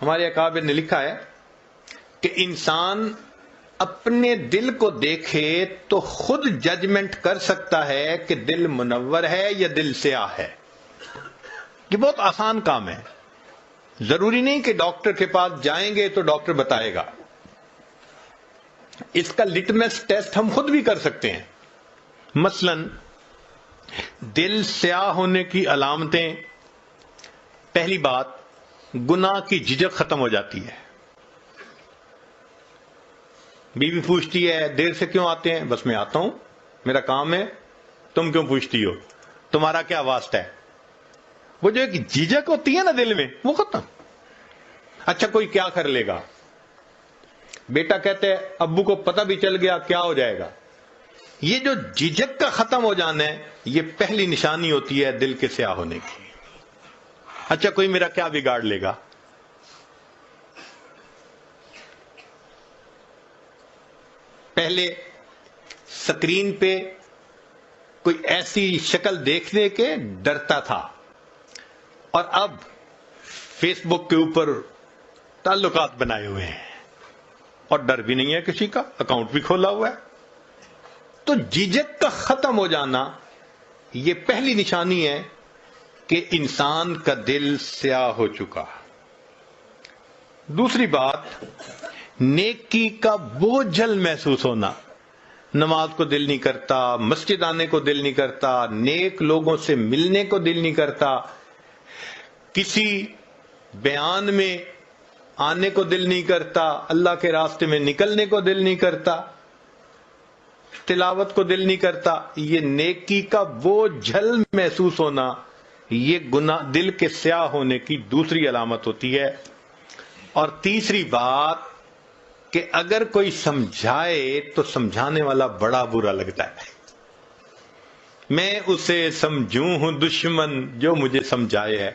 ہمارے اکابر نے لکھا ہے کہ انسان اپنے دل کو دیکھے تو خود ججمنٹ کر سکتا ہے کہ دل منور ہے یا دل سیاہ ہے. یہ بہت آسان کام ہے. ضروری نہیں کہ ڈاکٹر کے پاس جائیں گے تو ڈاکٹر بتائے گا. اس کا لٹمس ٹیسٹ ہم خود بھی کر سکتے ہیں. مثلا دل سیاہ ہونے کی علامتیں: پہلی بات، گناہ کی جھجک ختم ہو جاتی ہے. بیوی پوچھتی ہے دیر سے کیوں آتے ہیں؟ بس میں آتا ہوں، میرا کام ہے. تم کیوں پوچھتی ہو؟ تمہارا کیا واسطہ ہے؟ وہ جو ایک جھجک ہوتی ہے نا دل میں، وہ ختم. اچھا کوئی کیا کر لے گا؟ بیٹا کہتے ہیں ابو کو پتہ بھی چل گیا کیا ہو جائے گا. یہ جو جھجک کا ختم ہو جانا ہے، یہ پہلی نشانی ہوتی ہے دل کے سیاہ ہونے کی. اچھا کوئی میرا کیا بگاڑ لے گا؟ پہلے سکرین پہ کوئی ایسی شکل دیکھنے کے ڈرتا تھا، اور اب فیس بک کے اوپر تعلقات بنائے ہوئے ہیں اور ڈر بھی نہیں ہے کسی کا، اکاؤنٹ بھی کھولا ہوا ہے. تو جھجک کا ختم ہو جانا یہ پہلی نشانی ہے کہ انسان کا دل سیاہ ہو چکا. دوسری بات، نیکی کا بوجھل محسوس ہونا. نماز کو دل نہیں کرتا، مسجد آنے کو دل نہیں کرتا، نیک لوگوں سے ملنے کو دل نہیں کرتا، کسی بیان میں آنے کو دل نہیں کرتا، اللہ کے راستے میں نکلنے کو دل نہیں کرتا، تلاوت کو دل نہیں کرتا. یہ نیکی کا بوجھل محسوس ہونا، یہ گناہ دل کے سیاہ ہونے کی دوسری علامت ہوتی ہے. اور تیسری بات کہ اگر کوئی سمجھائے تو سمجھانے والا بڑا برا لگتا ہے. میں اسے سمجھوں ہوں دشمن جو مجھے سمجھائے ہے.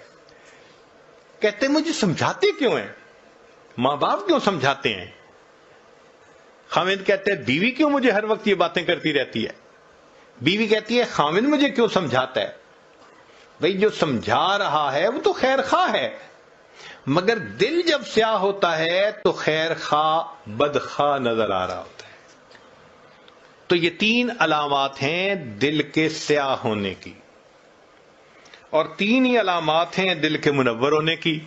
کہتے مجھے سمجھاتے کیوں ہیں؟ ماں باپ کیوں سمجھاتے ہیں؟ خاوند کہتے ہیں بیوی کیوں مجھے ہر وقت یہ باتیں کرتی رہتی ہے؟ بیوی کہتی ہے خاوند مجھے کیوں سمجھاتا ہے؟ بھئی جو سمجھا رہا ہے وہ تو خیر خواہ ہے، مگر دل جب سیاہ ہوتا ہے تو خیر خواہ بدخواہ نظر آ رہا ہوتا ہے. تو یہ تین علامات ہیں دل کے سیاہ ہونے کی، اور تین ہی علامات ہیں دل کے منور ہونے کی.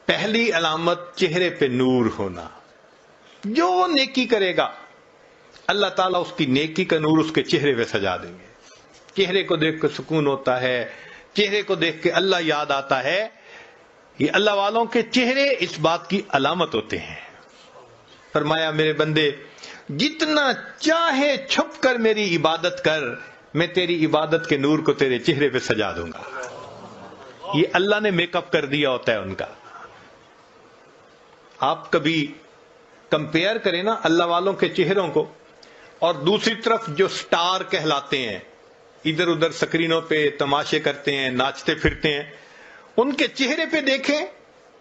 پہلی علامت چہرے پہ نور ہونا. جو نیکی کرے گا اللہ تعالیٰ اس کی نیکی کا نور اس کے چہرے پہ سجا دیں گے. چہرے کو دیکھ کے سکون ہوتا ہے، چہرے کو دیکھ کے اللہ یاد آتا ہے. یہ اللہ والوں کے چہرے اس بات کی علامت ہوتے ہیں. فرمایا میرے بندے جتنا چاہے چھپ کر میری عبادت کر، میں تیری عبادت کے نور کو تیرے چہرے پہ سجا دوں گا. یہ اللہ نے میک اپ کر دیا ہوتا ہے ان کا. آپ کبھی کمپیئر کریں نا اللہ والوں کے چہروں کو اور دوسری طرف جو سٹار کہلاتے ہیں، ادھر ادھر سکرینوں پہ تماشے کرتے ہیں، ناچتے پھرتے ہیں، ان کے چہرے پہ دیکھیں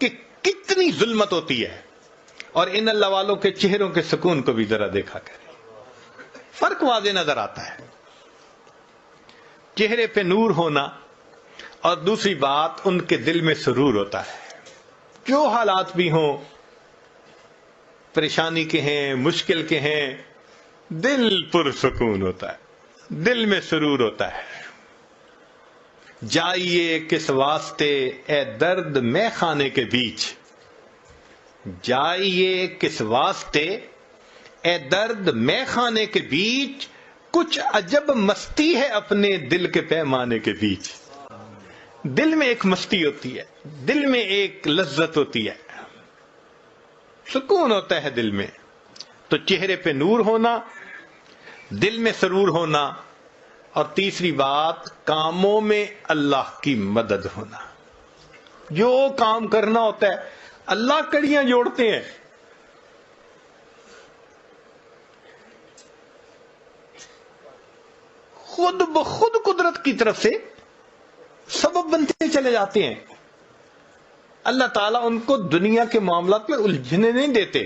کہ کتنی ظلمت ہوتی ہے، اور ان اللہ والوں کے چہروں کے سکون کو بھی ذرا دیکھا کریں. فرق واضح نظر آتا ہے. چہرے پہ نور ہونا، اور دوسری بات ان کے دل میں سرور ہوتا ہے. جو حالات بھی ہوں، پریشانی کے ہیں، مشکل کے ہیں، دل پرسکون ہوتا ہے، دل میں سرور ہوتا ہے. جائیے کس واسطے اے درد میں خانے کے بیچ، جائیے کس واسطے اے درد میں خانے کے بیچ، کچھ عجب مستی ہے اپنے دل کے پیمانے کے بیچ. دل میں ایک مستی ہوتی ہے، دل میں ایک لذت ہوتی ہے، سکون ہوتا ہے دل میں. تو چہرے پہ نور ہونا، دل میں سرور ہونا، اور تیسری بات کاموں میں اللہ کی مدد ہونا. جو کام کرنا ہوتا ہے اللہ کڑیاں جوڑتے ہیں. خود بخود قدرت کی طرف سے سبب بنتے چلے جاتے ہیں. اللہ تعالیٰ ان کو دنیا کے معاملات میں الجھنے نہیں دیتے،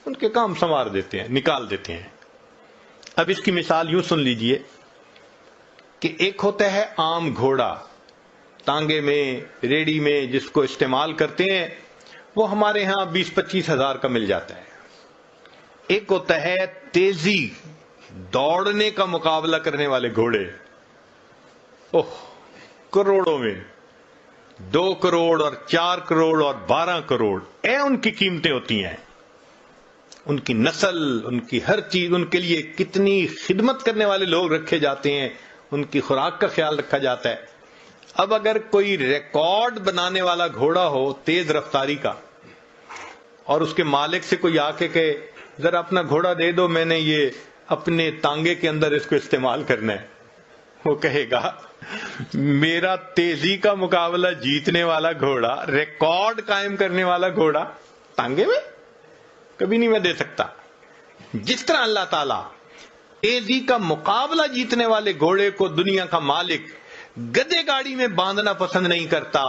ان کے کام سنوار دیتے ہیں، نکال دیتے ہیں. اب اس کی مثال یوں سن لیجئے کہ ایک ہوتا ہے عام گھوڑا، تانگے میں، ریڑی میں جس کو استعمال کرتے ہیں، وہ ہمارے ہاں 20-25 ہزار کا مل جاتا ہے. ایک ہوتا ہے تیزی دوڑنے کا مقابلہ کرنے والے گھوڑے، کروڑوں میں، 2 کروڑ اور 4 کروڑ اور 12 کروڑ ان کی قیمتیں ہوتی ہیں. ان کی نسل، ان کی ہر چیز، ان کے لیے کتنی خدمت کرنے والے لوگ رکھے جاتے ہیں، ان کی خوراک کا خیال رکھا جاتا ہے. اب اگر کوئی ریکارڈ بنانے والا گھوڑا ہو تیز رفتاری کا، اور اس کے مالک سے کوئی آ کے کہے ذرا اپنا گھوڑا دے دو، میں نے یہ اپنے تانگے کے اندر اس کو استعمال کرنا ہے، وہ کہے گا میرا تیزی کا مقابلہ جیتنے والا گھوڑا، ریکارڈ قائم کرنے والا گھوڑا تانگے میں کبھی نہیں میں دے سکتا. جس طرح اللہ تعالیٰ تیزی کا مقابلہ جیتنے والے گھوڑے کو دنیا کا مالک گدے گاڑی میں باندھنا پسند نہیں کرتا،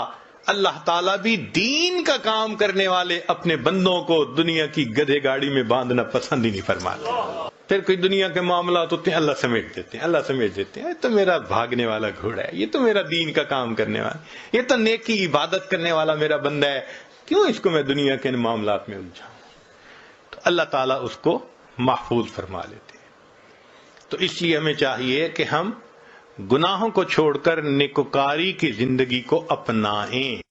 اللہ تعالیٰ بھی دین کا کام کرنے والے اپنے بندوں کو دنیا کی گدے گاڑی میں باندھنا پسند ہی نہیں فرماتا. پھر کوئی دنیا کے معاملات ہوتے ہیں، اللہ سمیٹ دیتے ہیں، اللہ سمیٹ دیتے ہیں. یہ تو میرا بھاگنے والا گھوڑا ہے، یہ تو میرا دین کا کام کرنے والا، یہ تو نیکی عبادت کرنے والا میرا بندہ ہے، کیوں اس کو میں دنیا کے معاملات میں الجھاؤں. تو اللہ تعالیٰ اس کو محفوظ فرما لیتے ہیں. تو اس لیے ہمیں چاہیے کہ ہم گناہوں کو چھوڑ کر نیکوکاری کی زندگی کو اپنائیں.